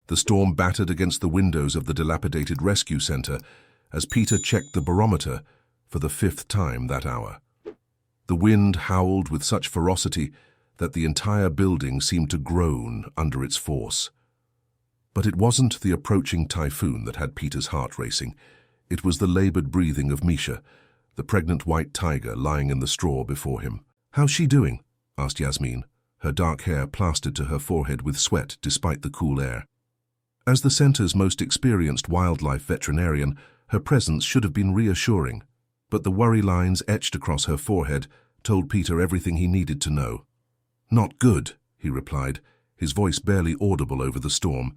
The storm battered against the windows of the dilapidated rescue center as Peter checked the barometer for the 5th time that hour. The wind howled with such ferocity that the entire building seemed to groan under its force. But it wasn't the approaching typhoon that had Peter's heart racing. It was the labored breathing of Misha, the pregnant white tiger lying in the straw before him. "How's she doing?" asked Yasmin, her dark hair plastered to her forehead with sweat despite the cool air. As the center's most experienced wildlife veterinarian, her presence should have been reassuring, but the worry lines etched across her forehead told Peter everything he needed to know. "Not good," he replied, his voice barely audible over the storm.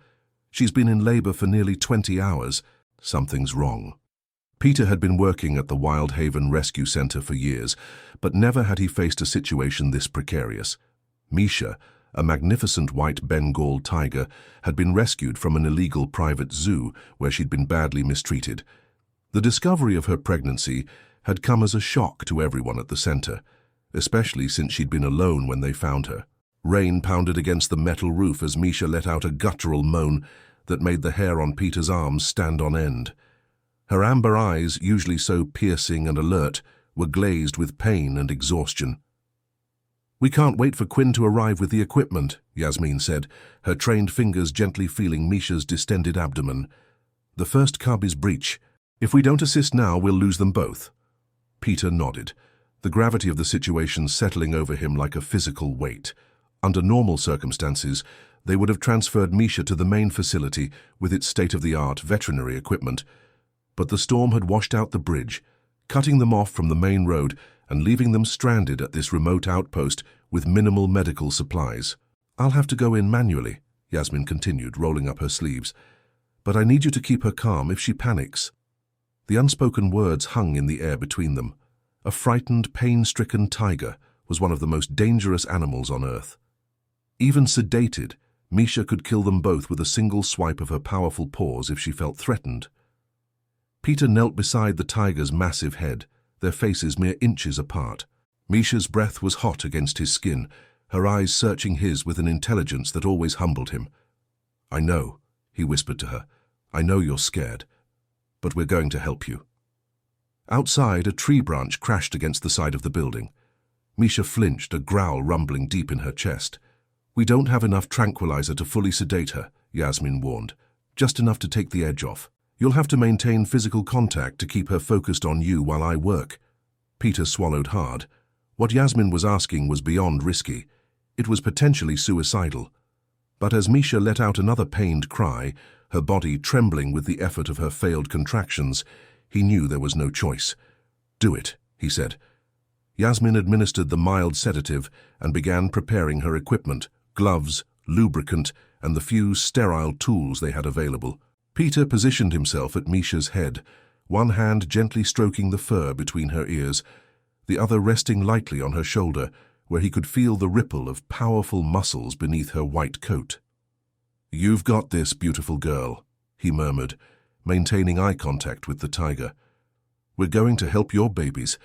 "She's been in labor for nearly 20 hours. Something's wrong." Peter had been working at the Wild Haven Rescue Center for years, but never had he faced a situation this precarious. Misha, a magnificent white Bengal tiger, had been rescued from an illegal private zoo where she'd been badly mistreated. The discovery of her pregnancy had come as a shock to everyone at the center, especially since she'd been alone when they found her. Rain pounded against the metal roof as Misha let out a guttural moan that made the hair on Peter's arms stand on end. Her amber eyes, usually so piercing and alert, were glazed with pain and exhaustion. "We can't wait for Quinn to arrive with the equipment," Yasmin said, her trained fingers gently feeling Misha's distended abdomen. "The first cub is breech. If we don't assist now, we'll lose them both." Peter nodded, the gravity of the situation settling over him like a physical weight. Under normal circumstances, they would have transferred Misha to the main facility with its state-of-the-art veterinary equipment. But the storm had washed out the bridge, cutting them off from the main road and leaving them stranded at this remote outpost with minimal medical supplies. "I'll have to go in manually," Yasmin continued, rolling up her sleeves. "But I need you to keep her calm if she panics." The unspoken words hung in the air between them. A frightened, pain-stricken tiger was one of the most dangerous animals on Earth. Even sedated, Misha could kill them both with a single swipe of her powerful paws if she felt threatened. Peter knelt beside the tiger's massive head, their faces mere inches apart. Misha's breath was hot against his skin, her eyes searching his with an intelligence that always humbled him. "I know," he whispered to her. "I know you're scared, but we're going to help you." Outside, a tree branch crashed against the side of the building. Misha flinched, a growl rumbling deep in her chest. "We don't have enough tranquilizer to fully sedate her," Yasmin warned. "Just enough to take the edge off. You'll have to maintain physical contact to keep her focused on you while I work." Peter swallowed hard. What Yasmin was asking was beyond risky. It was potentially suicidal. But as Misha let out another pained cry, her body trembling with the effort of her failed contractions, he knew there was no choice. "Do it," he said. Yasmin administered the mild sedative and began preparing her equipment, gloves, lubricant, and the few sterile tools they had available. Peter positioned himself at Misha's head, one hand gently stroking the fur between her ears, the other resting lightly on her shoulder, where he could feel the ripple of powerful muscles beneath her white coat. "You've got this, beautiful girl," he murmured, maintaining eye contact with the tiger. "We're going to help your babies.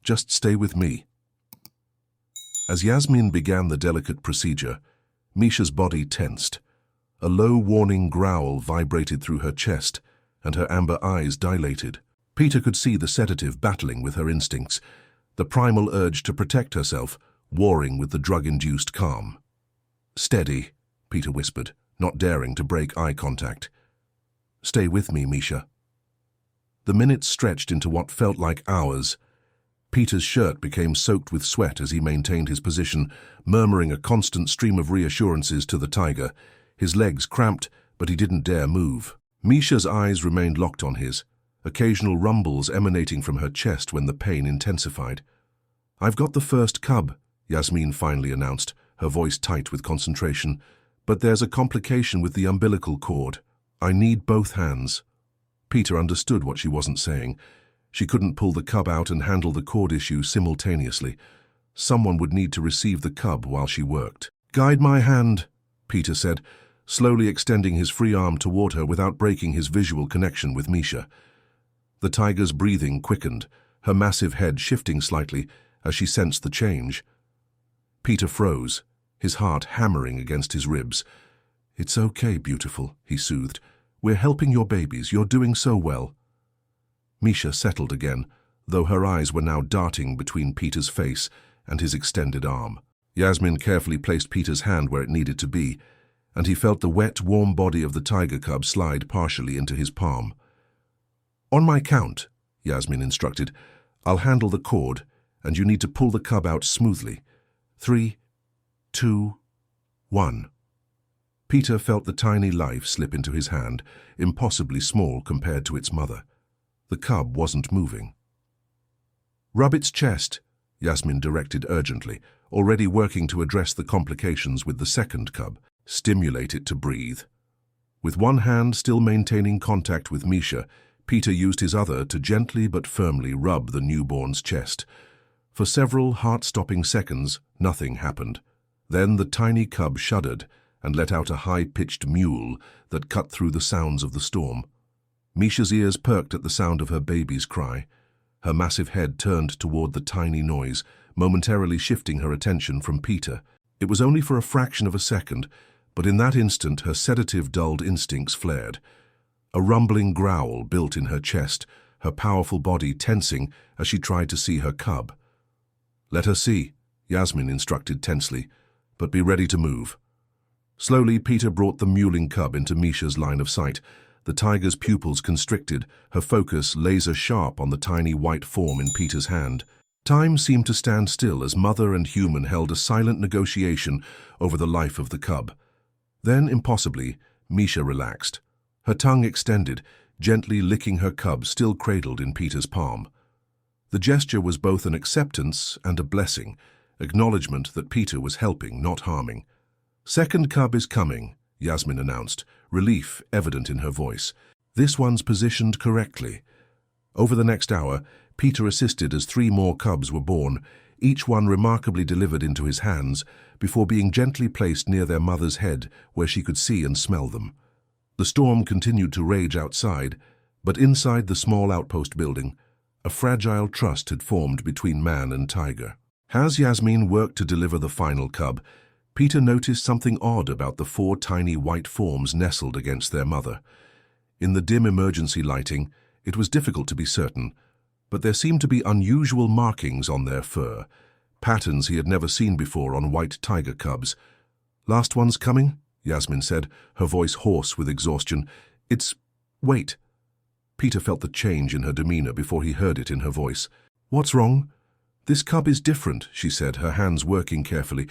Just stay with me." As Yasmin began the delicate procedure, Misha's body tensed. A low warning growl vibrated through her chest, and her amber eyes dilated. Peter could see the sedative battling with her instincts, the primal urge to protect herself, warring with the drug-induced calm. "Steady," Peter whispered, not daring to break eye contact. "Stay with me, Misha." The minutes stretched into what felt like hours. Peter's shirt became soaked with sweat as he maintained his position, murmuring a constant stream of reassurances to the tiger. His legs cramped, but he didn't dare move. Misha's eyes remained locked on his, occasional rumbles emanating from her chest when the pain intensified. "I've got the first cub," Yasmin finally announced, her voice tight with concentration. "But there's a complication with the umbilical cord. I need both hands." Peter understood what she wasn't saying. She couldn't pull the cub out and handle the cord issue simultaneously. Someone would need to receive the cub while she worked. "Guide my hand," Peter said, slowly extending his free arm toward her without breaking his visual connection with Misha. The tiger's breathing quickened, her massive head shifting slightly as she sensed the change. Peter froze, his heart hammering against his ribs. "It's okay, beautiful," he soothed. "We're helping your babies. You're doing so well." Misha settled again, though her eyes were now darting between Peter's face and his extended arm. Yasmin carefully placed Peter's hand where it needed to be, and he felt the wet, warm body of the tiger cub slide partially into his palm. "On my count," Yasmin instructed, "I'll handle the cord, and you need to pull the cub out smoothly. 3, 2, 1. Peter felt the tiny life slip into his hand, impossibly small compared to its mother. The cub wasn't moving. "Rub its chest," Yasmin directed urgently, already working to address the complications with the second cub. "Stimulate it to breathe." With one hand still maintaining contact with Misha, Peter used his other to gently but firmly rub the newborn's chest. For several heart-stopping seconds, nothing happened. Then the tiny cub shuddered and let out a high-pitched mewl that cut through the sounds of the storm. Misha's ears perked at the sound of her baby's cry. Her massive head turned toward the tiny noise, momentarily shifting her attention from Peter. It was only for a fraction of a second, but in that instant her sedative-dulled instincts flared. A rumbling growl built in her chest, her powerful body tensing as she tried to see her cub. "Let her see," Yasmin instructed tensely, "but be ready to move." Slowly, Peter brought the mewling cub into Misha's line of sight. The tiger's pupils constricted, her focus laser-sharp on the tiny white form in Peter's hand. Time seemed to stand still as mother and human held a silent negotiation over the life of the cub. Then, impossibly, Misha relaxed. Her tongue extended, gently licking her cub still cradled in Peter's palm. The gesture was both an acceptance and a blessing, acknowledgement that Peter was helping, not harming. "Second cub is coming," Yasmin announced, relief evident in her voice. "This one's positioned correctly." Over the next hour, Peter assisted as 3 more cubs were born, each one remarkably delivered into his hands, before being gently placed near their mother's head where she could see and smell them. The storm continued to rage outside, but inside the small outpost building, a fragile trust had formed between man and tiger. As Yasmin worked to deliver the final cub, Peter noticed something odd about the 4 tiny white forms nestled against their mother. In the dim emergency lighting, it was difficult to be certain, but there seemed to be unusual markings on their fur, patterns he had never seen before on white tiger cubs. "Last one's coming?" Yasmin said, her voice hoarse with exhaustion. Wait." Peter felt the change in her demeanor before he heard it in her voice. "What's wrong?" "This cub is different," she said, her hands working carefully.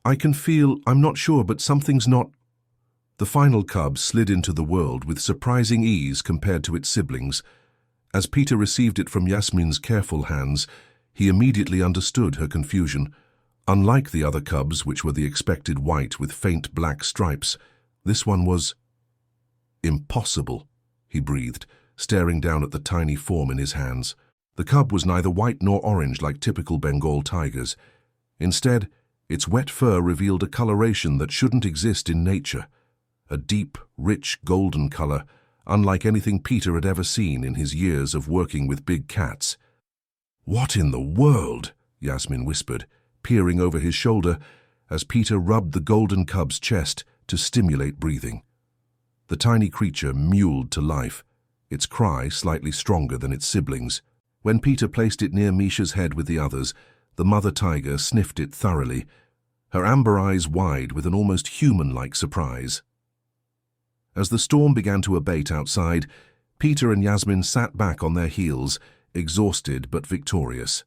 "I can feel, I'm not sure, but something's not—" The final cub slid into the world with surprising ease compared to its siblings. As Peter received it from Yasmin's careful hands, he immediately understood her confusion. Unlike the other cubs, which were the expected white with faint black stripes, this one was impossible, he breathed, staring down at the tiny form in his hands. The cub was neither white nor orange like typical Bengal tigers. Instead, its wet fur revealed a coloration that shouldn't exist in nature. A deep, rich golden color, unlike anything Peter had ever seen in his years of working with big cats. "What in the world?" Yasmin whispered, peering over his shoulder as Peter rubbed the golden cub's chest to stimulate breathing. The tiny creature mewled to life, its cry slightly stronger than its siblings. When Peter placed it near Misha's head with the others, the mother tiger sniffed it thoroughly, her amber eyes wide with an almost human-like surprise. As the storm began to abate outside, Peter and Yasmin sat back on their heels, exhausted but victorious.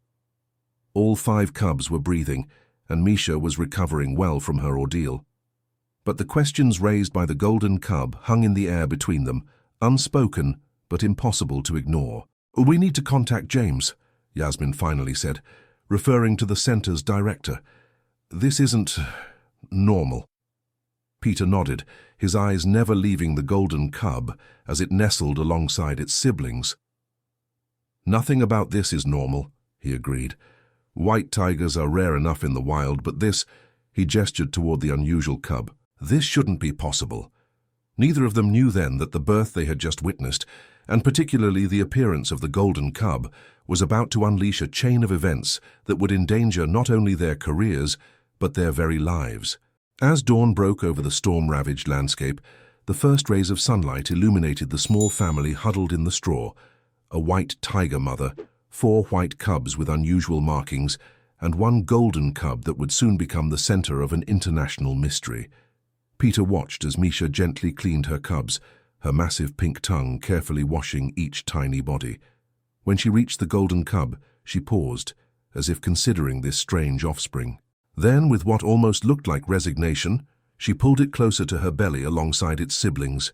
All 5 cubs were breathing, and Misha was recovering well from her ordeal. But the questions raised by the golden cub hung in the air between them, unspoken but impossible to ignore. "We need to contact James," Yasmin finally said, referring to the center's director. "This isn't normal." Peter nodded, his eyes never leaving the golden cub as it nestled alongside its siblings. "Nothing about this is normal," he agreed. "White tigers are rare enough in the wild, but this," he gestured toward the unusual cub, "this shouldn't be possible." Neither of them knew then that the birth they had just witnessed, and particularly the appearance of the golden cub, was about to unleash a chain of events that would endanger not only their careers, but their very lives. As dawn broke over the storm-ravaged landscape, the first rays of sunlight illuminated the small family huddled in the straw, a white tiger mother, 4 white cubs with unusual markings, and 1 golden cub that would soon become the center of an international mystery. Peter watched as Misha gently cleaned her cubs, her massive pink tongue carefully washing each tiny body. When she reached the golden cub, she paused, as if considering this strange offspring. Then, with what almost looked like resignation, she pulled it closer to her belly alongside its siblings.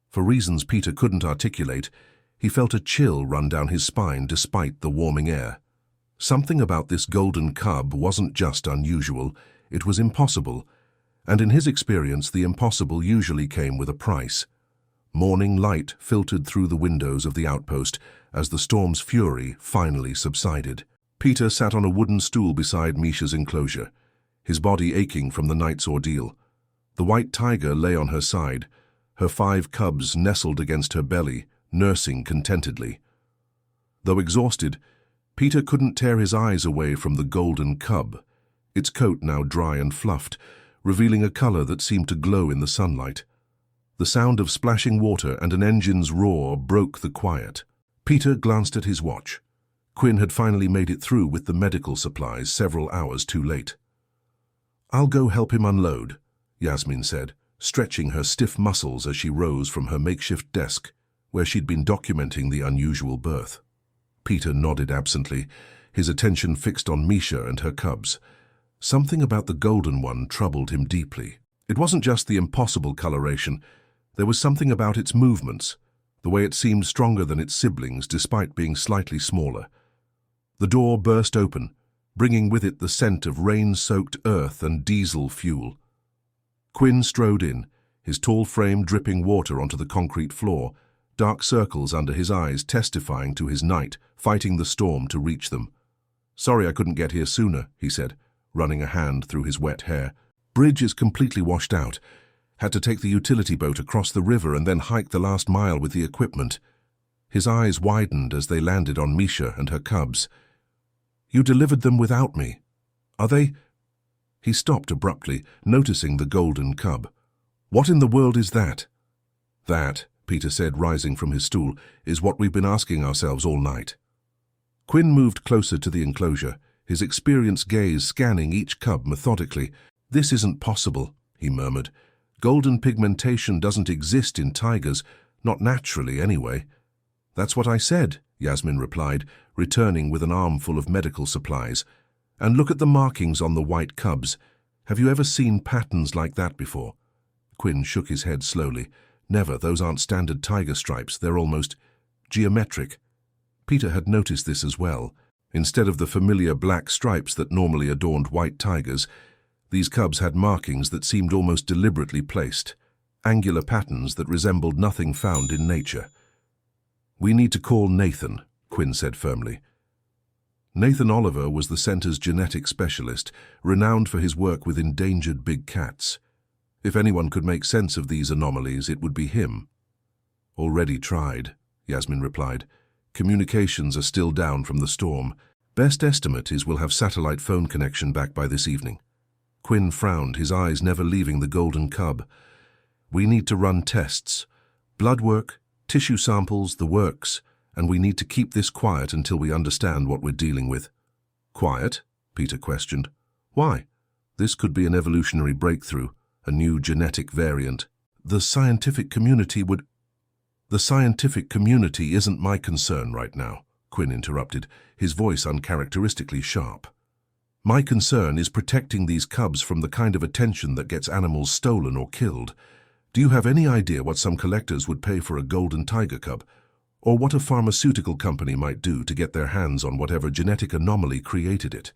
For reasons Peter couldn't articulate, he felt a chill run down his spine despite the warming air. Something about this golden cub wasn't just unusual, it was impossible, and in his experience the impossible usually came with a price. Morning light filtered through the windows of the outpost as the storm's fury finally subsided. Peter sat on a wooden stool beside Misha's enclosure, his body aching from the night's ordeal. The white tiger lay on her side, her 5 cubs nestled against her belly, nursing contentedly. Though exhausted, Peter couldn't tear his eyes away from the golden cub, its coat now dry and fluffed, revealing a color that seemed to glow in the sunlight. The sound of splashing water and an engine's roar broke the quiet. Peter glanced at his watch. Quinn had finally made it through with the medical supplies several hours too late. "I'll go help him unload," Yasmin said, stretching her stiff muscles as she rose from her makeshift desk, where she'd been documenting the unusual birth. Peter nodded absently, his attention fixed on Misha and her cubs. Something about the golden one troubled him deeply. It wasn't just the impossible coloration. There was something about its movements, the way it seemed stronger than its siblings despite being slightly smaller. The door burst open, bringing with it the scent of rain-soaked earth and diesel fuel. Quinn strode in, his tall frame dripping water onto the concrete floor, dark circles under his eyes testifying to his night, fighting the storm to reach them. "Sorry I couldn't get here sooner," he said, running a hand through his wet hair. "Bridge is completely washed out. Had to take the utility boat across the river and then hike the last mile with the equipment." His eyes widened as they landed on Misha and her cubs. "You delivered them without me. Are they—" He stopped abruptly, noticing the golden cub. "What in the world is that?" "That," Peter said, rising from his stool, "is what we've been asking ourselves all night." Quinn moved closer to the enclosure, his experienced gaze scanning each cub methodically. "This isn't possible," he murmured. "Golden pigmentation doesn't exist in tigers, not naturally anyway." "That's what I said," Yasmin replied, returning with an armful of medical supplies. "And look at the markings on the white cubs. Have you ever seen patterns like that before?" Quinn shook his head slowly. "Never. Those aren't standard tiger stripes. They're almost geometric." Peter had noticed this as well. Instead of the familiar black stripes that normally adorned white tigers, these cubs had markings that seemed almost deliberately placed, angular patterns that resembled nothing found in nature. "We need to call Nathan," Quinn said firmly. Nathan Oliver was the center's genetic specialist, renowned for his work with endangered big cats. If anyone could make sense of these anomalies, it would be him. "Already tried," Yasmin replied. "Communications are still down from the storm. Best estimate is we'll have satellite phone connection back by this evening." Quinn frowned, his eyes never leaving the golden cub. "We need to run tests. Blood work, tissue samples, the works, and we need to keep this quiet until we understand what we're dealing with." "Quiet?" Peter questioned. "Why? This could be an evolutionary breakthrough, a new genetic variant. The scientific community would—" "The scientific community isn't my concern right now," Quinn interrupted, his voice uncharacteristically sharp. "My concern is protecting these cubs from the kind of attention that gets animals stolen or killed. Do you have any idea what some collectors would pay for a golden tiger cub? Or what a pharmaceutical company might do to get their hands on whatever genetic anomaly created it?"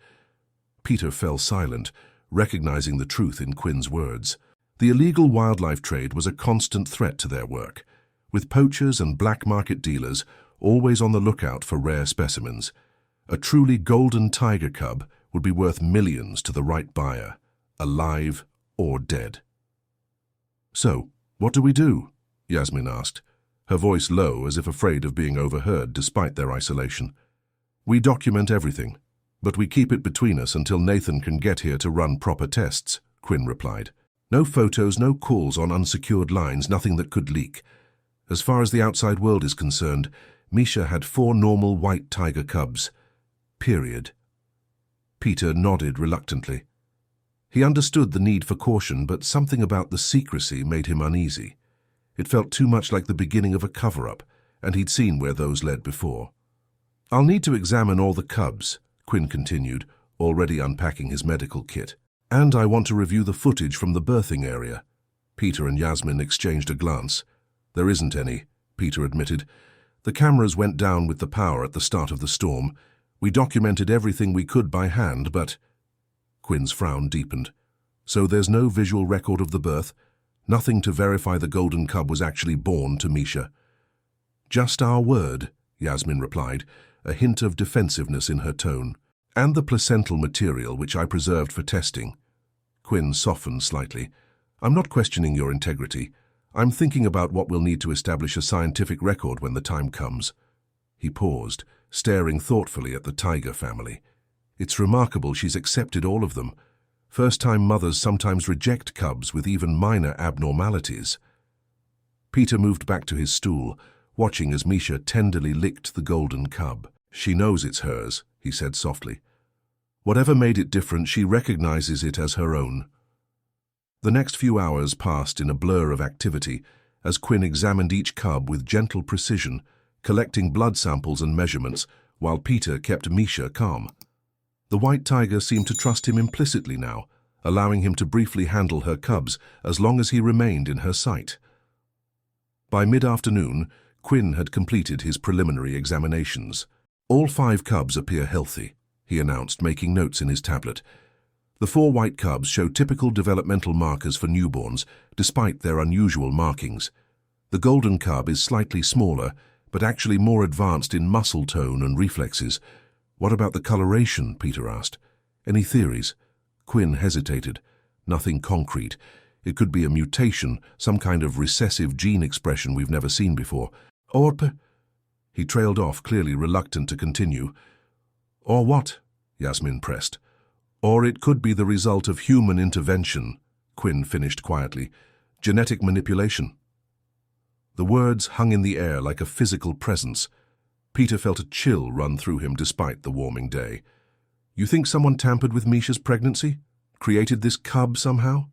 Peter fell silent, recognizing the truth in Quinn's words. The illegal wildlife trade was a constant threat to their work, with poachers and black market dealers always on the lookout for rare specimens. A truly golden tiger cub would be worth millions to the right buyer, alive or dead. "So, what do we do?" Yasmin asked, her voice low as if afraid of being overheard despite their isolation. "We document everything, but we keep it between us until Nathan can get here to run proper tests," Quinn replied. No photos, no calls on unsecured lines, nothing that could leak. As far as the outside world is concerned, Misha had 4 normal white tiger cubs. Period. Peter nodded reluctantly. He understood the need for caution, but something about the secrecy made him uneasy. It felt too much like the beginning of a cover-up, and he'd seen where those led before. "I'll need to examine all the cubs," Quinn continued, already unpacking his medical kit. "And I want to review the footage from the birthing area." Peter and Yasmin exchanged a glance. "There isn't any," Peter admitted. "The cameras went down with the power at the start of the storm. We documented everything we could by hand, but—" Quinn's frown deepened. "So there's no visual record of the birth? Nothing to verify the golden cub was actually born to Misha?" "Just our word," Yasmin replied, a hint of defensiveness in her tone. "And the placental material which I preserved for testing." Quinn softened slightly. "I'm not questioning your integrity. I'm thinking about what we'll need to establish a scientific record when the time comes." He paused, staring thoughtfully at the tiger family. "It's remarkable she's accepted all of them. First-time mothers sometimes reject cubs with even minor abnormalities." Peter moved back to his stool, watching as Misha tenderly licked the golden cub. "She knows it's hers," he said softly. "Whatever made it different, she recognizes it as her own." The next few hours passed in a blur of activity as Quinn examined each cub with gentle precision, collecting blood samples and measurements, while Peter kept Misha calm. The white tiger seemed to trust him implicitly now, allowing him to briefly handle her cubs as long as he remained in her sight. By mid-afternoon, Quinn had completed his preliminary examinations. "All 5 cubs appear healthy," he announced, making notes in his tablet. "The 4 white cubs show typical developmental markers for newborns, despite their unusual markings. The golden cub is slightly smaller, but actually more advanced in muscle tone and reflexes." "What about the coloration?" Peter asked. "Any theories?" Quinn hesitated. "Nothing concrete. It could be a mutation, some kind of recessive gene expression we've never seen before. Or He trailed off, clearly reluctant to continue. "Or what?" Yasmin pressed. "Or it could be the result of human intervention," Quinn finished quietly. "Genetic manipulation." The words hung in the air like a physical presence. Peter felt a chill run through him despite the warming day. "You think someone tampered with Misha's pregnancy? Created this cub somehow?"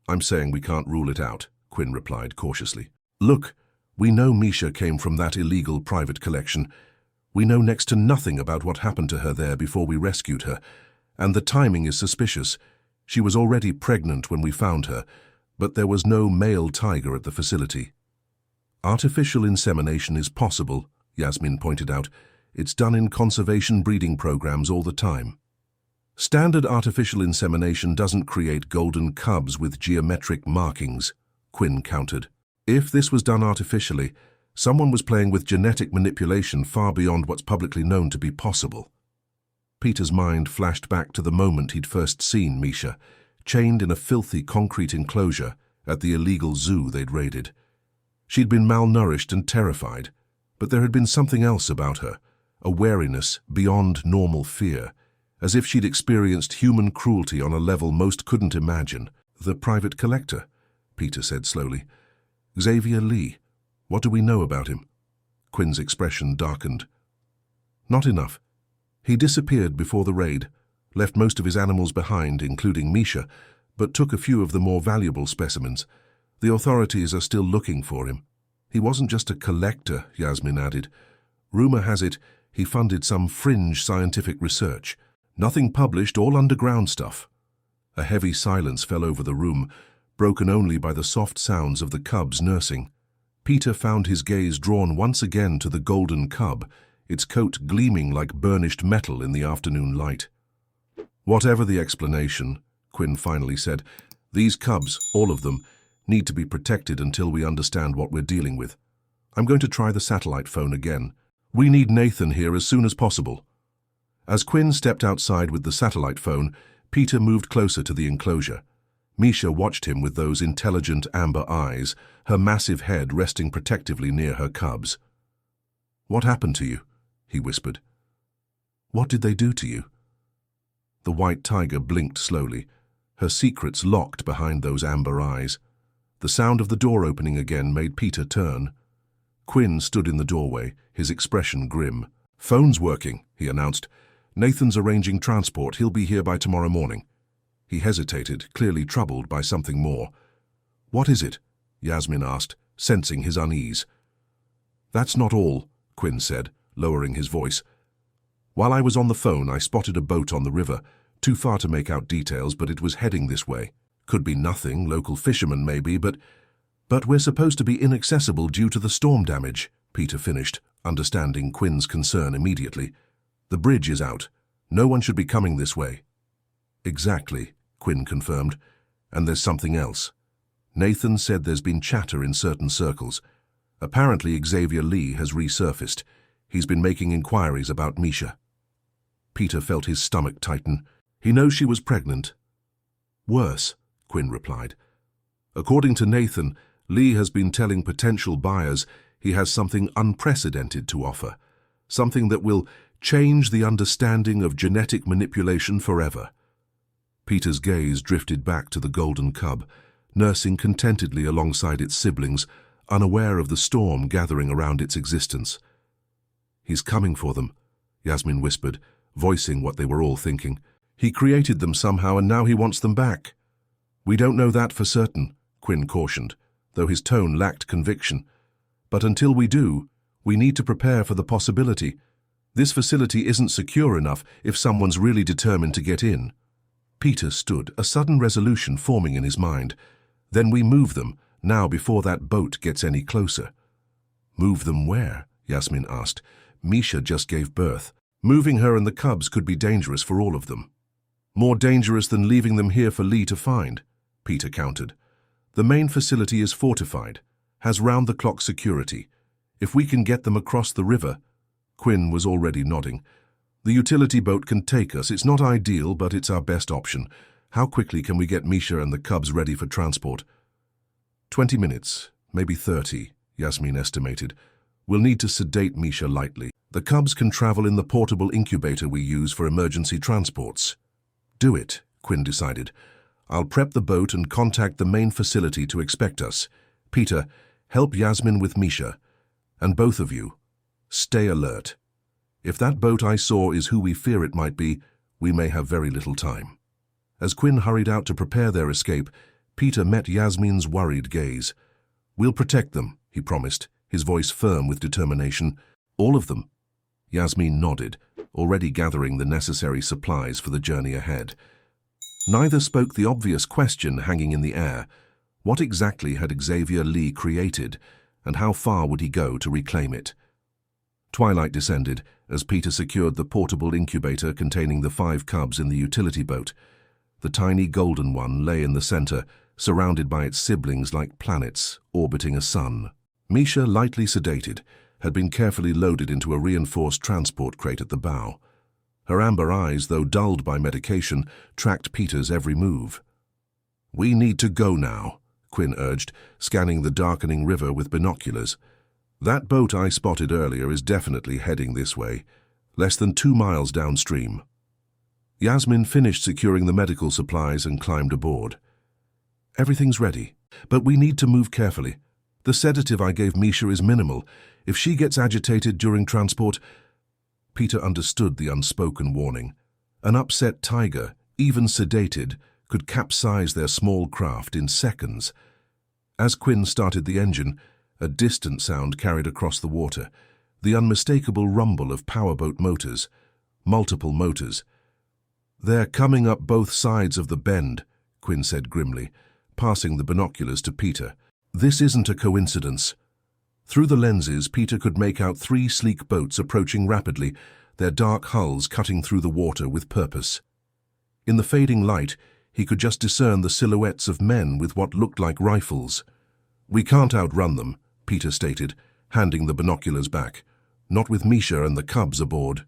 "I'm saying we can't rule it out," Quinn replied cautiously. "Look, we know Misha came from that illegal private collection. We know next to nothing about what happened to her there before we rescued her, and the timing is suspicious. She was already pregnant when we found her, but there was no male tiger at the facility." "Artificial insemination is possible," Yasmin pointed out. "It's done in conservation breeding programs all the time." "Standard artificial insemination doesn't create golden cubs with geometric markings," Quinn countered. "If this was done artificially, someone was playing with genetic manipulation far beyond what's publicly known to be possible." Peter's mind flashed back to the moment he'd first seen Misha, chained in a filthy concrete enclosure at the illegal zoo they'd raided. She'd been malnourished and terrified, but there had been something else about her, a wariness beyond normal fear, as if she'd experienced human cruelty on a level most couldn't imagine. "The private collector," Peter said slowly. "Xavier Lee. What do we know about him?" Quinn's expression darkened. "Not enough. He disappeared before the raid, left most of his animals behind, including Misha, but took a few of the more valuable specimens. The authorities are still looking for him. He wasn't just a collector," Yasmin added. "Rumor has it he funded some fringe scientific research. Nothing published, all underground stuff." A heavy silence fell over the room, broken only by the soft sounds of the cubs nursing. Peter found his gaze drawn once again to the golden cub, its coat gleaming like burnished metal in the afternoon light. "Whatever the explanation," Quinn finally said, "these cubs, all of them, need to be protected until we understand what we're dealing with. I'm going to try the satellite phone again. We need Nathan here as soon as possible." As Quinn stepped outside with the satellite phone, Peter moved closer to the enclosure. Misha watched him with those intelligent amber eyes, her massive head resting protectively near her cubs. "What happened to you?" he whispered. "What did they do to you?" The white tiger blinked slowly. her secrets locked behind those amber eyes. The sound of the door opening again made Peter turn. Quinn stood in the doorway, his expression grim. "Phone's working," he announced. "Nathan's arranging transport. He'll be here by tomorrow morning." He hesitated, clearly troubled by something more. "What is it?" Yasmin asked, sensing his unease. "That's not all," Quinn said, lowering his voice. "While I was on the phone, I spotted a boat on the river. Too far to make out details, but it was heading this way. Could be nothing, local fishermen maybe, but we're supposed to be inaccessible due to the storm damage," Peter finished, understanding Quinn's concern immediately. "The bridge is out. No one should be coming this way." "Exactly," Quinn confirmed. "And there's something else. Nathan said there's been chatter in certain circles. Apparently Xavier Lee has resurfaced. He's been making inquiries about Misha." Peter felt his stomach tighten. "He knows she was pregnant." "Worse," Quinn replied. "According to Nathan, Lee has been telling potential buyers he has something unprecedented to offer, something that will change the understanding of genetic manipulation forever." Peter's gaze drifted back to the golden cub, nursing contentedly alongside its siblings, unaware of the storm gathering around its existence. "He's coming for them," Yasmin whispered, voicing what they were all thinking. "He created them somehow and now he wants them back." "We don't know that for certain," Quinn cautioned, though his tone lacked conviction. "But until we do, we need to prepare for the possibility. This facility isn't secure enough if someone's really determined to get in." Peter stood, a sudden resolution forming in his mind. "Then we move them, now before that boat gets any closer." "Move them where?" Yasmin asked. "Misha just gave birth. Moving her and the cubs could be dangerous for all of them." "More dangerous than leaving them here for Lee to find," Peter countered. "The main facility is fortified, has round-the-clock security. If we can get them across the river—" Quinn was already nodding. "The utility boat can take us. It's not ideal, but it's our best option. How quickly can we get Misha and the cubs ready for transport?" 20 minutes, maybe 30, Yasmin estimated. "We'll need to sedate Misha lightly. The cubs can travel in the portable incubator we use for emergency transports." "Do it," Quinn decided. "I'll prep the boat and contact the main facility to expect us. Peter, help Yasmin with Misha. And both of you, stay alert. If that boat I saw is who we fear it might be, we may have very little time." As Quinn hurried out to prepare their escape, Peter met Yasmin's worried gaze. "We'll protect them," he promised, his voice firm with determination. "All of them." Yasmin nodded, already gathering the necessary supplies for the journey ahead. Neither spoke the obvious question hanging in the air. What exactly had Xavier Lee created, and how far would he go to reclaim it? Twilight descended as Peter secured the portable incubator containing the 5 cubs in the utility boat. The tiny golden one lay in the center, surrounded by its siblings like planets orbiting a sun. Misha, lightly sedated, had been carefully loaded into a reinforced transport crate at the bow. Her amber eyes, though dulled by medication, tracked Peter's every move. "We need to go now," Quinn urged, scanning the darkening river with binoculars. "That boat I spotted earlier is definitely heading this way, less than 2 miles downstream." Yasmin finished securing the medical supplies and climbed aboard. "Everything's ready, but we need to move carefully. The sedative I gave Misha is minimal. If she gets agitated during transport—" Peter understood the unspoken warning. An upset tiger, even sedated, could capsize their small craft in seconds. As Quinn started the engine, a distant sound carried across the water, the unmistakable rumble of powerboat motors, multiple motors. "They're coming up both sides of the bend," Quinn said grimly, passing the binoculars to Peter. "This isn't a coincidence." Through the lenses, Peter could make out 3 sleek boats approaching rapidly, their dark hulls cutting through the water with purpose. In the fading light, he could just discern the silhouettes of men with what looked like rifles. "We can't outrun them," Peter stated, handing the binoculars back. "Not with Misha and the cubs aboard."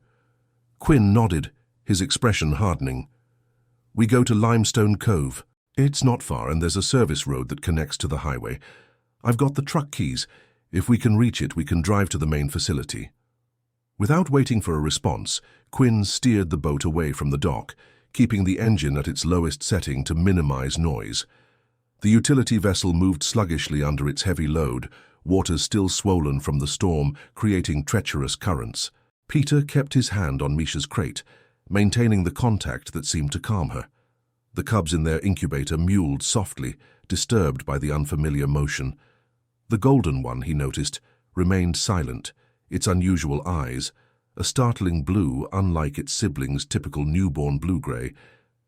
Quinn nodded, his expression hardening. "We go to Limestone Cove. It's not far and there's a service road that connects to the highway. I've got the truck keys. If we can reach it, we can drive to the main facility." Without waiting for a response, Quinn steered the boat away from the dock, keeping the engine at its lowest setting to minimize noise. The utility vessel moved sluggishly under its heavy load, water still swollen from the storm, creating treacherous currents. Peter kept his hand on Misha's crate, maintaining the contact that seemed to calm her. The cubs in their incubator mewled softly, disturbed by the unfamiliar motion. The golden one, he noticed, remained silent, its unusual eyes, a startling blue unlike its siblings' typical newborn blue-gray,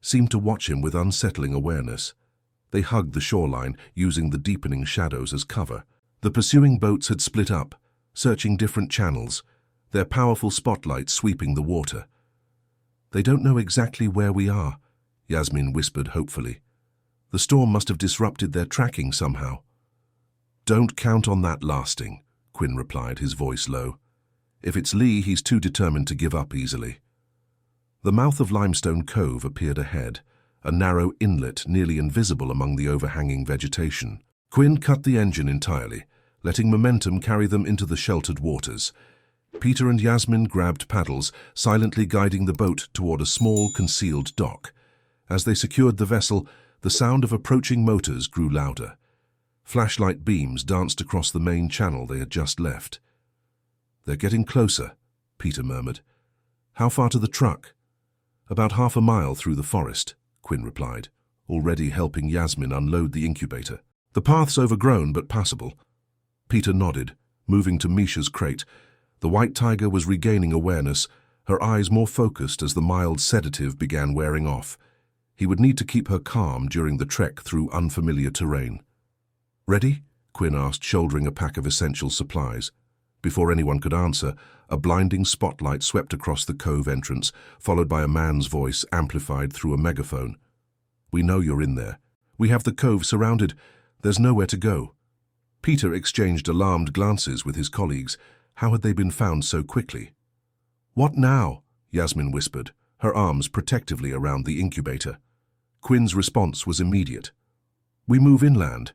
seemed to watch him with unsettling awareness. They hugged the shoreline, using the deepening shadows as cover. The pursuing boats had split up, searching different channels, their powerful spotlights sweeping the water. "They don't know exactly where we are," Yasmin whispered hopefully. "The storm must have disrupted their tracking somehow." "Don't count on that lasting," Quinn replied, his voice low. "If it's Lee, he's too determined to give up easily." The mouth of Limestone Cove appeared ahead, a narrow inlet nearly invisible among the overhanging vegetation. Quinn cut the engine entirely, letting momentum carry them into the sheltered waters. Peter and Yasmin grabbed paddles, silently guiding the boat toward a small, concealed dock. As they secured the vessel, the sound of approaching motors grew louder. Flashlight beams danced across the main channel they had just left. "They're getting closer," Peter murmured. "How far to the truck?" "About half a mile through the forest," Quinn replied, already helping Yasmin unload the incubator. "The path's overgrown but passable." Peter nodded, moving to Misha's crate. The white tiger was regaining awareness, her eyes more focused as the mild sedative began wearing off. He would need to keep her calm during the trek through unfamiliar terrain. "Ready?" Quinn asked, shouldering a pack of essential supplies. Before anyone could answer, a blinding spotlight swept across the cove entrance, followed by a man's voice amplified through a megaphone. "We know you're in there. We have the cove surrounded. There's nowhere to go." Peter exchanged alarmed glances with his colleagues. How had they been found so quickly? "What now?" Yasmin whispered, her arms protectively around the incubator. Quinn's response was immediate. "We move inland.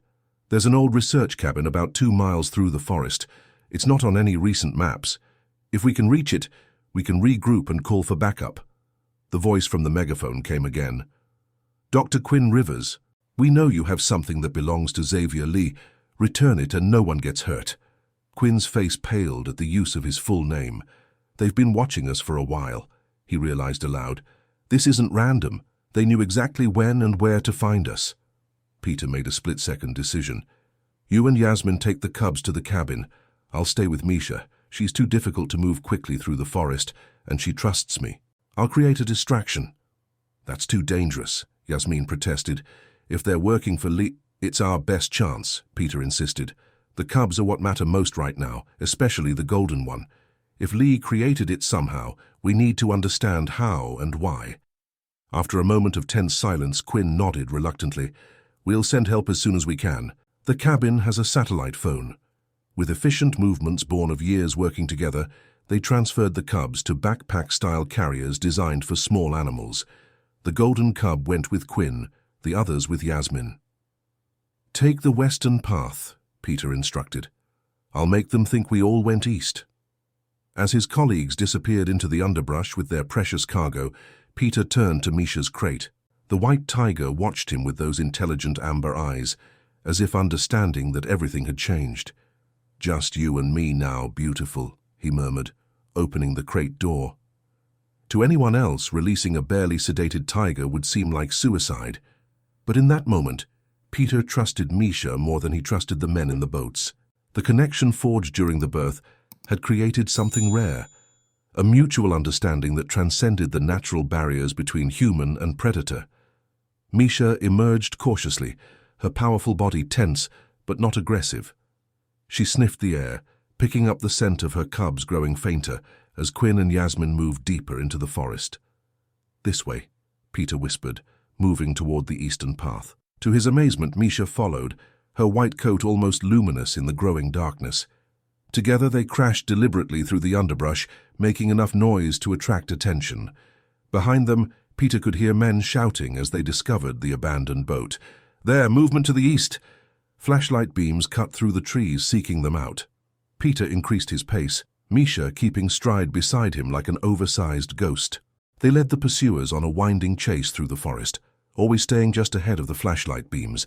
There's an old research cabin about 2 miles through the forest. It's not on any recent maps. If we can reach it, we can regroup and call for backup." The voice from the megaphone came again. "Dr. Quinn Rivers, we know you have something that belongs to Xavier Lee. Return it and no one gets hurt." Quinn's face paled at the use of his full name. "They've been watching us for a while," he realized aloud. "This isn't random. They knew exactly when and where to find us." Peter made a split-second decision. "You and Yasmin take the cubs to the cabin. I'll stay with Misha. She's too difficult to move quickly through the forest, and she trusts me. I'll create a distraction." "That's too dangerous," Yasmin protested. "If they're working for Lee—" "It's our best chance," Peter insisted. "The cubs are what matter most right now, especially the golden one. If Lee created it somehow, we need to understand how and why." After a moment of tense silence, Quinn nodded reluctantly. "We'll send help as soon as we can. The cabin has a satellite phone." With efficient movements born of years working together, they transferred the cubs to backpack-style carriers designed for small animals. The golden cub went with Quinn, the others with Yasmin. "Take the western path," Peter instructed. "I'll make them think we all went east." As his colleagues disappeared into the underbrush with their precious cargo, Peter turned to Misha's crate. The white tiger watched him with those intelligent amber eyes, as if understanding that everything had changed. "Just you and me now, beautiful," he murmured, opening the crate door. To anyone else, releasing a barely sedated tiger would seem like suicide. But in that moment, Peter trusted Misha more than he trusted the men in the boats. The connection forged during the birth had created something rare, a mutual understanding that transcended the natural barriers between human and predator. Misha emerged cautiously, her powerful body tense but not aggressive. She sniffed the air, picking up the scent of her cubs growing fainter as Quinn and Yasmin moved deeper into the forest. "This way," Peter whispered, moving toward the eastern path. To his amazement, Misha followed, her white coat almost luminous in the growing darkness. Together they crashed deliberately through the underbrush, making enough noise to attract attention. Behind them, Peter could hear men shouting as they discovered the abandoned boat. "There, movement to the east!" Flashlight beams cut through the trees, seeking them out. Peter increased his pace, Misha keeping stride beside him like an oversized ghost. They led the pursuers on a winding chase through the forest, always staying just ahead of the flashlight beams.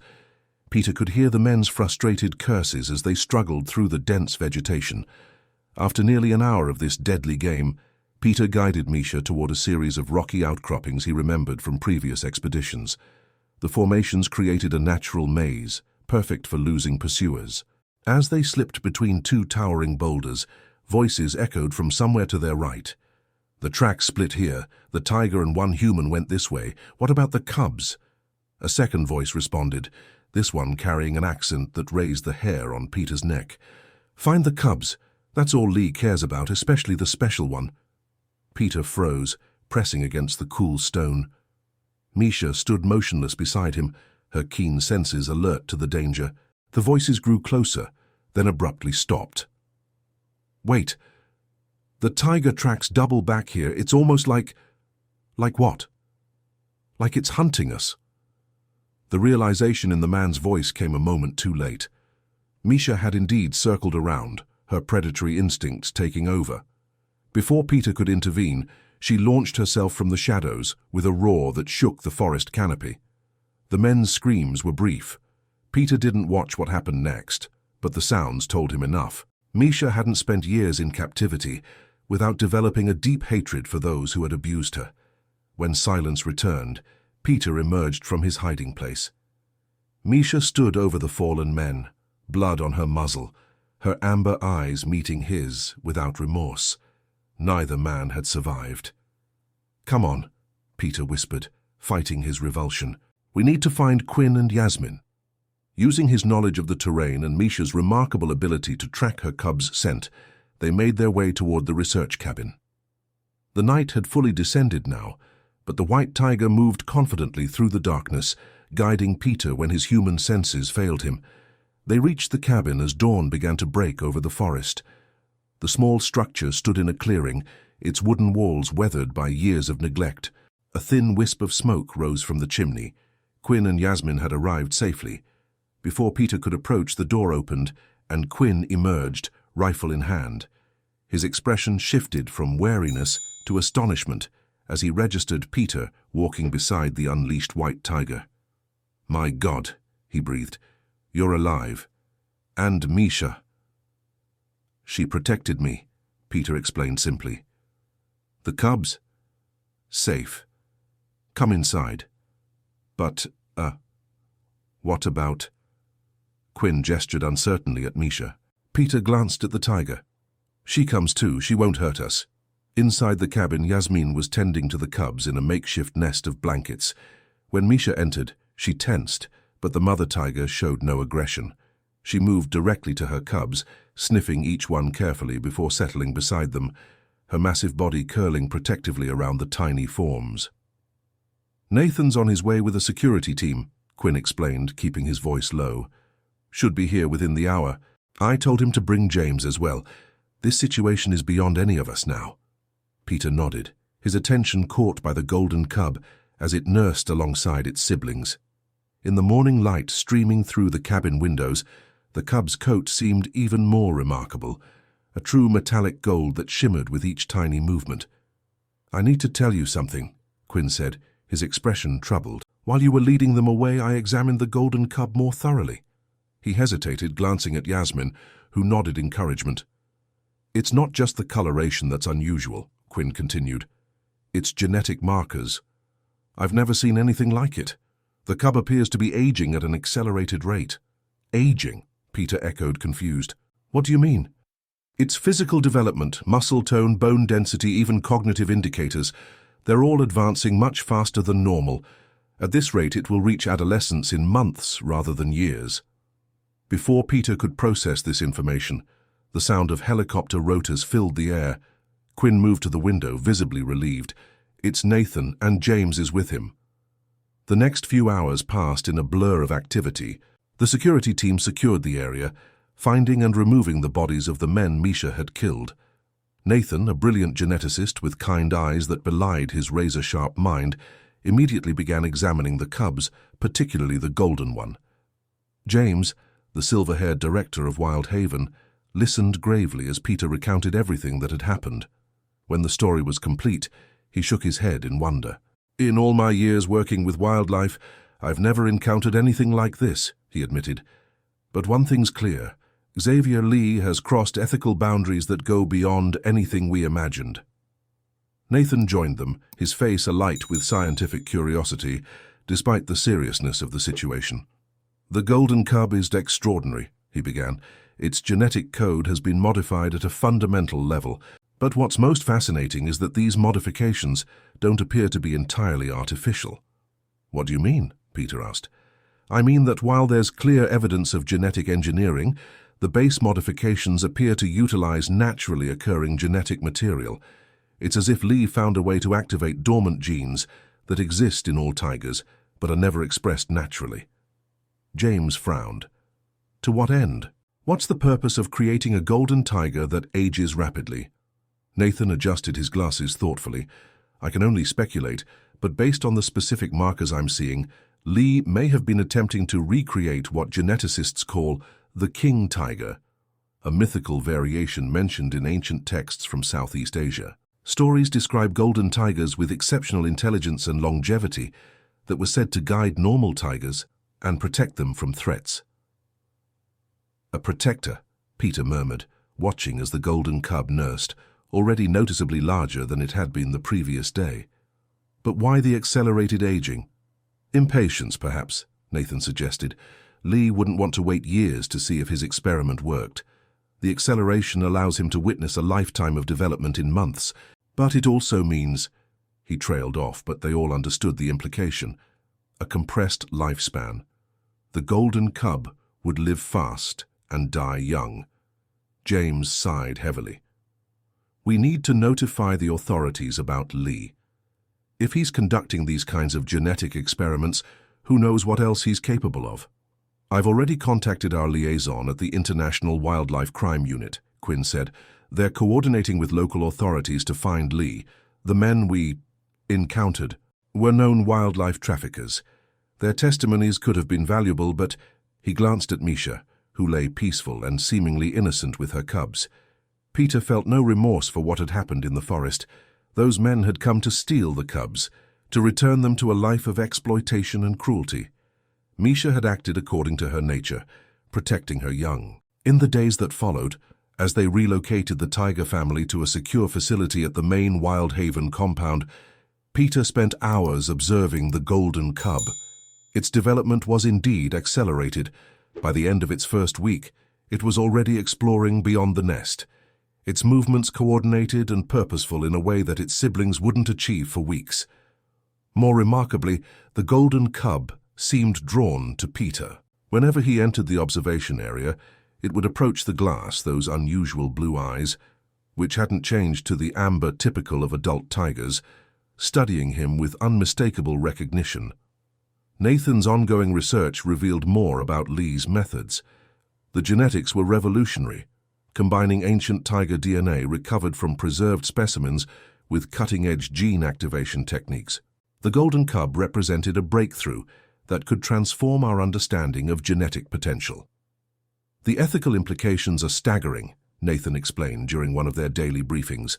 Peter could hear the men's frustrated curses as they struggled through the dense vegetation. After nearly an hour of this deadly game, Peter guided Misha toward a series of rocky outcroppings he remembered from previous expeditions. The formations created a natural maze, perfect for losing pursuers. As they slipped between two towering boulders, voices echoed from somewhere to their right. "The track split here. The tiger and one human went this way. What about the cubs?" A second voice responded, this one carrying an accent that raised the hair on Peter's neck. "Find the cubs. That's all Lee cares about, especially the special one." Peter froze, pressing against the cool stone. Misha stood motionless beside him, her keen senses alert to the danger. The voices grew closer, then abruptly stopped. "Wait. The tiger tracks double back here. It's almost like... Like what? Like it's hunting us." The realization in the man's voice came a moment too late. Misha had indeed circled around, her predatory instincts taking over. Before Peter could intervene, she launched herself from the shadows with a roar that shook the forest canopy. The men's screams were brief. Peter didn't watch what happened next, but the sounds told him enough. Misha hadn't spent years in captivity without developing a deep hatred for those who had abused her. When silence returned, Peter emerged from his hiding place. Misha stood over the fallen men, blood on her muzzle, her amber eyes meeting his without remorse. Neither man had survived. "Come on," Peter whispered, fighting his revulsion. "We need to find Quinn and Yasmin." Using his knowledge of the terrain and Misha's remarkable ability to track her cub's scent, they made their way toward the research cabin. The night had fully descended now, but the white tiger moved confidently through the darkness, guiding Peter when his human senses failed him. They reached the cabin as dawn began to break over the forest. The small structure stood in a clearing, its wooden walls weathered by years of neglect. A thin wisp of smoke rose from the chimney. Quinn and Yasmin had arrived safely. Before Peter could approach, the door opened, and Quinn emerged, rifle in hand. His expression shifted from wariness to astonishment as he registered Peter walking beside the unleashed white tiger. "My God," he breathed, "you're alive. And Misha." "She protected me," Peter explained simply. "The cubs?" "Safe. Come inside." "But, what about—" Quinn gestured uncertainly at Misha. Peter glanced at the tiger. "She comes too. She won't hurt us." Inside the cabin, Yasmin was tending to the cubs in a makeshift nest of blankets. When Misha entered, she tensed, but the mother tiger showed no aggression. She moved directly to her cubs, sniffing each one carefully before settling beside them, her massive body curling protectively around the tiny forms. "Nathan's on his way with a security team," Quinn explained, keeping his voice low. "Should be here within the hour. I told him to bring James as well. This situation is beyond any of us now." Peter nodded, his attention caught by the golden cub as it nursed alongside its siblings. In the morning light streaming through the cabin windows, the cub's coat seemed even more remarkable, a true metallic gold that shimmered with each tiny movement. "I need to tell you something," Quinn said, his expression troubled. "While you were leading them away, I examined the golden cub more thoroughly." He hesitated, glancing at Yasmin, who nodded encouragement. "It's not just the coloration that's unusual," Quinn continued. "It's genetic markers. I've never seen anything like it. The cub appears to be aging at an accelerated rate." "Aging?" Peter echoed, confused. "What do you mean?" "It's physical development, muscle tone, bone density, even cognitive indicators. They're all advancing much faster than normal. At this rate, it will reach adolescence in months rather than years." Before Peter could process this information, the sound of helicopter rotors filled the air. Quinn moved to the window, visibly relieved. "It's Nathan, and James is with him." The next few hours passed in a blur of activity. The security team secured the area, finding and removing the bodies of the men Misha had killed. Nathan, a brilliant geneticist with kind eyes that belied his razor-sharp mind, immediately began examining the cubs, particularly the golden one. James, the silver-haired director of Wild Haven, listened gravely as Peter recounted everything that had happened. When the story was complete, He shook his head in wonder. "In all my years working with wildlife, I've never encountered anything like this," he admitted. "But one thing's clear. Xavier Lee has crossed ethical boundaries that go beyond anything we imagined." Nathan joined them, his face alight with scientific curiosity, despite the seriousness of the situation. "The golden cub is extraordinary," he began. "Its genetic code has been modified at a fundamental level. But what's most fascinating is that these modifications don't appear to be entirely artificial." "What do you mean?" Peter asked. "I mean that while there's clear evidence of genetic engineering, the base modifications appear to utilize naturally occurring genetic material. It's as if Lee found a way to activate dormant genes that exist in all tigers, but are never expressed naturally." James frowned. "To what end? What's the purpose of creating a golden tiger that ages rapidly?" Nathan adjusted his glasses thoughtfully. "I can only speculate, but based on the specific markers I'm seeing, Lee may have been attempting to recreate what geneticists call the king tiger, a mythical variation mentioned in ancient texts from Southeast Asia. Stories describe golden tigers with exceptional intelligence and longevity that were said to guide normal tigers and protect them from threats." "A protector," Peter murmured, watching as the golden cub nursed, already noticeably larger than it had been the previous day. "But why the accelerated aging?" "Impatience, perhaps," Nathan suggested. "Lee wouldn't want to wait years to see if his experiment worked. The acceleration allows him to witness a lifetime of development in months, but it also means—" He trailed off, but they all understood the implication. "A compressed lifespan. The golden cub would live fast and die young." James sighed heavily. "We need to notify the authorities about Lee. If he's conducting these kinds of genetic experiments, who knows what else he's capable of?" "I've already contacted our liaison at the International Wildlife Crime Unit," Quinn said. "They're coordinating with local authorities to find Lee. The men we encountered were known wildlife traffickers. Their testimonies could have been valuable, but—" He glanced at Misha, who lay peaceful and seemingly innocent with her cubs. Peter felt no remorse for what had happened in the forest. Those men had come to steal the cubs, to return them to a life of exploitation and cruelty. Misha had acted according to her nature, protecting her young. In the days that followed, as they relocated the tiger family to a secure facility at the main Wild Haven compound, Peter spent hours observing the golden cub. Its development was indeed accelerated. By the end of its first week, it was already exploring beyond the nest. Its movements coordinated and purposeful in a way that its siblings wouldn't achieve for weeks. More remarkably, the golden cub seemed drawn to Peter. Whenever he entered the observation area, it would approach the glass, those unusual blue eyes, which hadn't changed to the amber typical of adult tigers, studying him with unmistakable recognition. Nathan's ongoing research revealed more about Lee's methods. The genetics were revolutionary, combining ancient tiger DNA recovered from preserved specimens with cutting-edge gene activation techniques. The golden cub represented a breakthrough that could transform our understanding of genetic potential. "The ethical implications are staggering," Nathan explained during one of their daily briefings.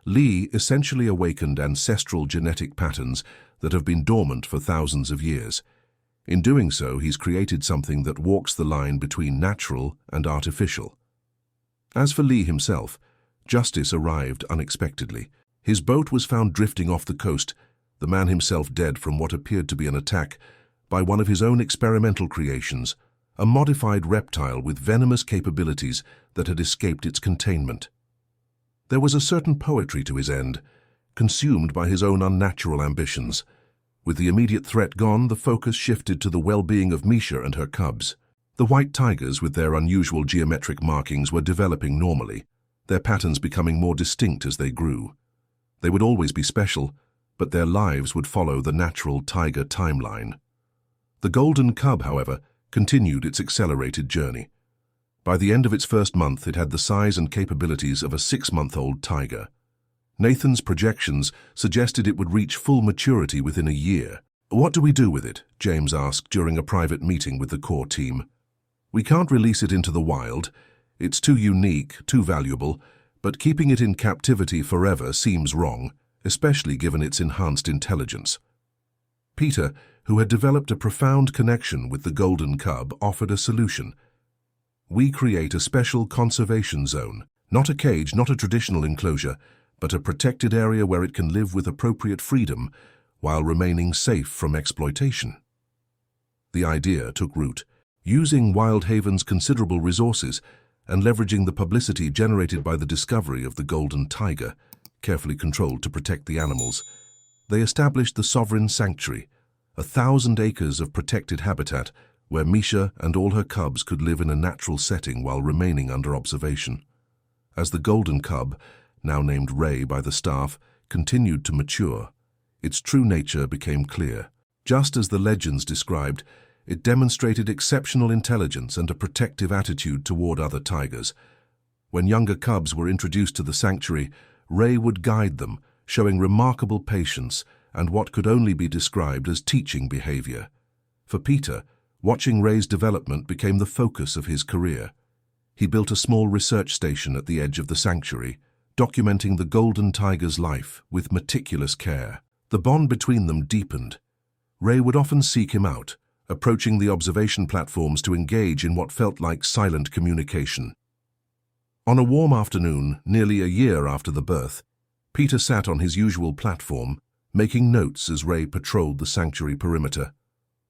"Lee essentially awakened ancestral genetic patterns that have been dormant for thousands of years. In doing so, he's created something that walks the line between natural and artificial." As for Lee himself, justice arrived unexpectedly. His boat was found drifting off the coast, the man himself dead from what appeared to be an attack by one of his own experimental creations, a modified reptile with venomous capabilities that had escaped its containment. There was a certain poetry to his end, consumed by his own unnatural ambitions. With the immediate threat gone, the focus shifted to the well-being of Misha and her cubs. The white tigers, with their unusual geometric markings, were developing normally, their patterns becoming more distinct as they grew. They would always be special, but their lives would follow the natural tiger timeline. The golden cub, however, continued its accelerated journey. By the end of its first month, it had the size and capabilities of a 6-month-old tiger. Nathan's projections suggested it would reach full maturity within a year. "What do we do with it?" James asked during a private meeting with the core team. "We can't release it into the wild. It's too unique, too valuable, but keeping it in captivity forever seems wrong," especially given its enhanced intelligence. Peter, who had developed a profound connection with the golden cub, offered a solution. We create a special conservation zone, not a cage, not a traditional enclosure, but a protected area where it can live with appropriate freedom while remaining safe from exploitation. The idea took root. Using Wildhaven's considerable resources and leveraging the publicity generated by the discovery of the golden tiger, carefully controlled to protect the animals, they established the Sovereign Sanctuary, 1,000 acres of protected habitat where Misha and all her cubs could live in a natural setting while remaining under observation. As the golden cub, now named Ray by the staff, continued to mature, its true nature became clear. Just as the legends described, it demonstrated exceptional intelligence and a protective attitude toward other tigers. When younger cubs were introduced to the sanctuary, Ray would guide them, showing remarkable patience and what could only be described as teaching behavior. For Peter, watching Ray's development became the focus of his career. He built a small research station at the edge of the sanctuary, documenting the golden tiger's life with meticulous care. The bond between them deepened. Ray would often seek him out, approaching the observation platforms to engage in what felt like silent communication. On a warm afternoon, nearly a year after the birth, Peter sat on his usual platform, making notes as Ray patrolled the sanctuary perimeter.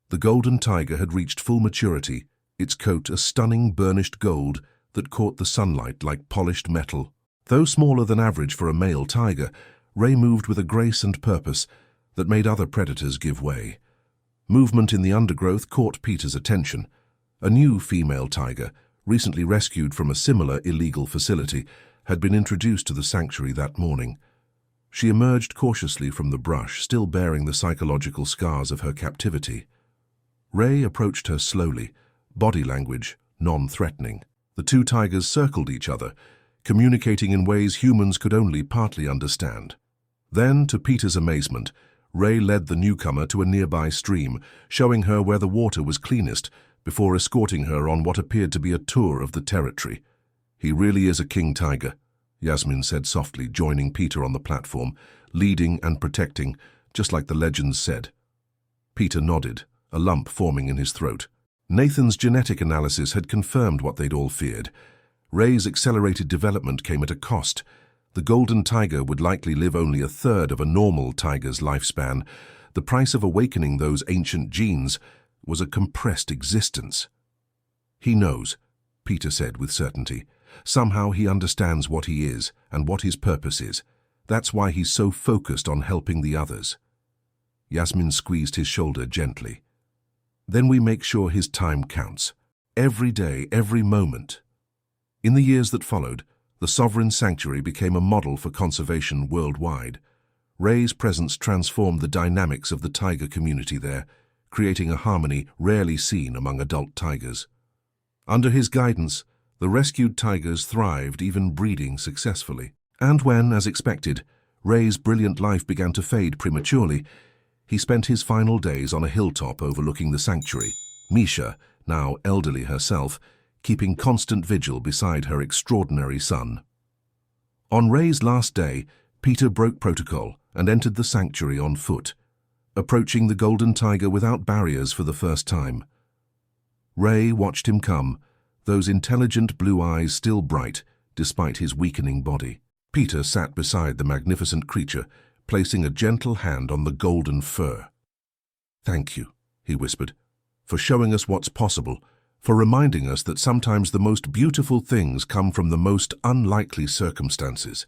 The golden tiger had reached full maturity, its coat a stunning burnished gold that caught the sunlight like polished metal. Though smaller than average for a male tiger, Ray moved with a grace and purpose that made other predators give way. Movement in the undergrowth caught Peter's attention. A new female tiger, recently rescued from a similar illegal facility, had been introduced to the sanctuary that morning. She emerged cautiously from the brush, still bearing the psychological scars of her captivity. Ray approached her slowly, body language non-threatening. The two tigers circled each other, communicating in ways humans could only partly understand. Then, to Peter's amazement, Ray led the newcomer to a nearby stream, showing her where the water was cleanest, before escorting her on what appeared to be a tour of the territory. "He really is a king tiger," Yasmin said softly, joining Peter on the platform, leading and protecting, just like the legends said. Peter nodded, a lump forming in his throat. Nathan's genetic analysis had confirmed what they'd all feared. Ray's accelerated development came at a cost. The golden tiger would likely live only a third of a normal tiger's lifespan. The price of awakening those ancient genes was a compressed existence. "He knows," Peter said with certainty. "Somehow he understands what he is and what his purpose is. That's why he's so focused on helping the others." Yasmin squeezed his shoulder gently. "Then we make sure his time counts. Every day, every moment." In the years that followed, the Sovereign Sanctuary became a model for conservation worldwide. Ray's presence transformed the dynamics of the tiger community there, creating a harmony rarely seen among adult tigers. Under his guidance, the rescued tigers thrived, even breeding successfully. And when, as expected, Ray's brilliant life began to fade prematurely, he spent his final days on a hilltop overlooking the sanctuary, Misha, now elderly herself, keeping constant vigil beside her extraordinary son. On Ray's last day, Peter broke protocol and entered the sanctuary on foot, approaching the golden tiger without barriers for the first time. Ray watched him come, those intelligent blue eyes still bright despite his weakening body. Peter sat beside the magnificent creature, placing a gentle hand on the golden fur. "Thank you," he whispered, "for showing us what's possible, for reminding us that sometimes the most beautiful things come from the most unlikely circumstances."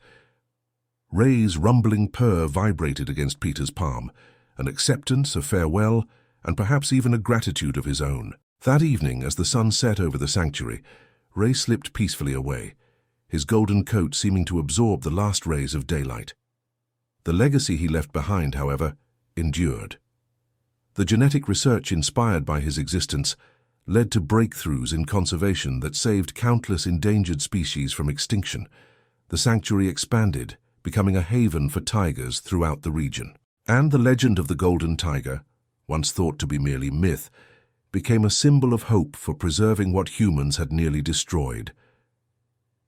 Ray's rumbling purr vibrated against Peter's palm, an acceptance, a farewell, and perhaps even a gratitude of his own. That evening, as the sun set over the sanctuary, Ray slipped peacefully away, his golden coat seeming to absorb the last rays of daylight. The legacy he left behind, however, endured. The genetic research inspired by his existence led to breakthroughs in conservation that saved countless endangered species from extinction. The sanctuary expanded, becoming a haven for tigers throughout the region. And the legend of the golden tiger, once thought to be merely myth, became a symbol of hope for preserving what humans had nearly destroyed.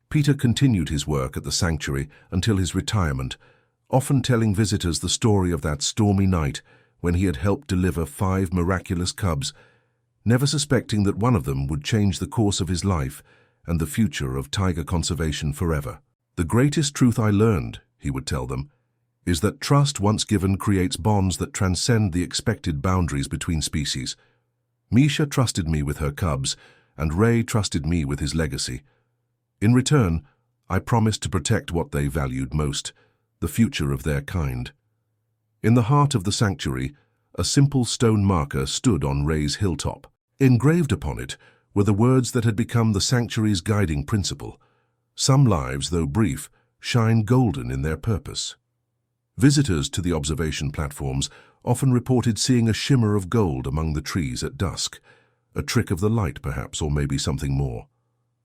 Peter continued his work at the sanctuary until his retirement, often telling visitors the story of that stormy night when he had helped deliver 5 miraculous cubs, never suspecting that one of them would change the course of his life and the future of tiger conservation forever. "The greatest truth I learned," he would tell them, "is that trust once given creates bonds that transcend the expected boundaries between species. Misha trusted me with her cubs, and Ray trusted me with his legacy. In return, I promised to protect what they valued most, the future of their kind." In the heart of the sanctuary, a simple stone marker stood on Ray's hilltop. Engraved upon it were the words that had become the sanctuary's guiding principle. "Some lives, though brief, shine golden in their purpose." Visitors to the observation platforms often reported seeing a shimmer of gold among the trees at dusk, a trick of the light perhaps, or maybe something more.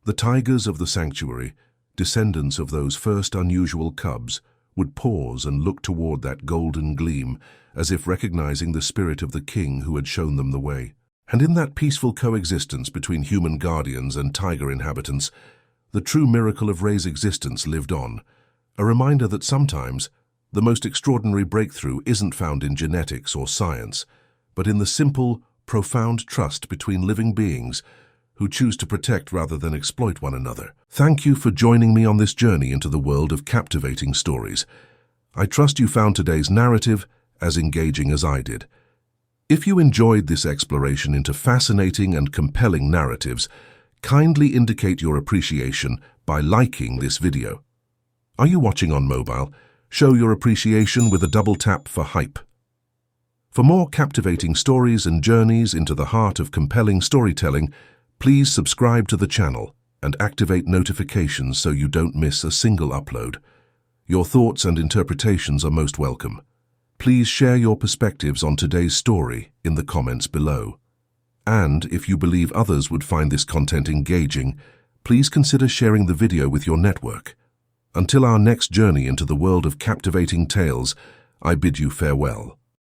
The tigers of the sanctuary, descendants of those first unusual cubs, would pause and look toward that golden gleam, as if recognizing the spirit of the king who had shown them the way. And in that peaceful coexistence between human guardians and tiger inhabitants, the true miracle of Ray's existence lived on, a reminder that sometimes the most extraordinary breakthrough isn't found in genetics or science, but in the simple, profound trust between living beings who choose to protect rather than exploit one another. Thank you for joining me on this journey into the world of captivating stories. I trust you found today's narrative as engaging as I did. If you enjoyed this exploration into fascinating and compelling narratives, kindly indicate your appreciation by liking this video. Are you watching on mobile? Show your appreciation with a double tap for hype. For more captivating stories and journeys into the heart of compelling storytelling, please subscribe to the channel and activate notifications so you don't miss a single upload. Your thoughts and interpretations are most welcome. Please share your perspectives on today's story in the comments below. And if you believe others would find this content engaging, please consider sharing the video with your network. Until our next journey into the world of captivating tales, I bid you farewell.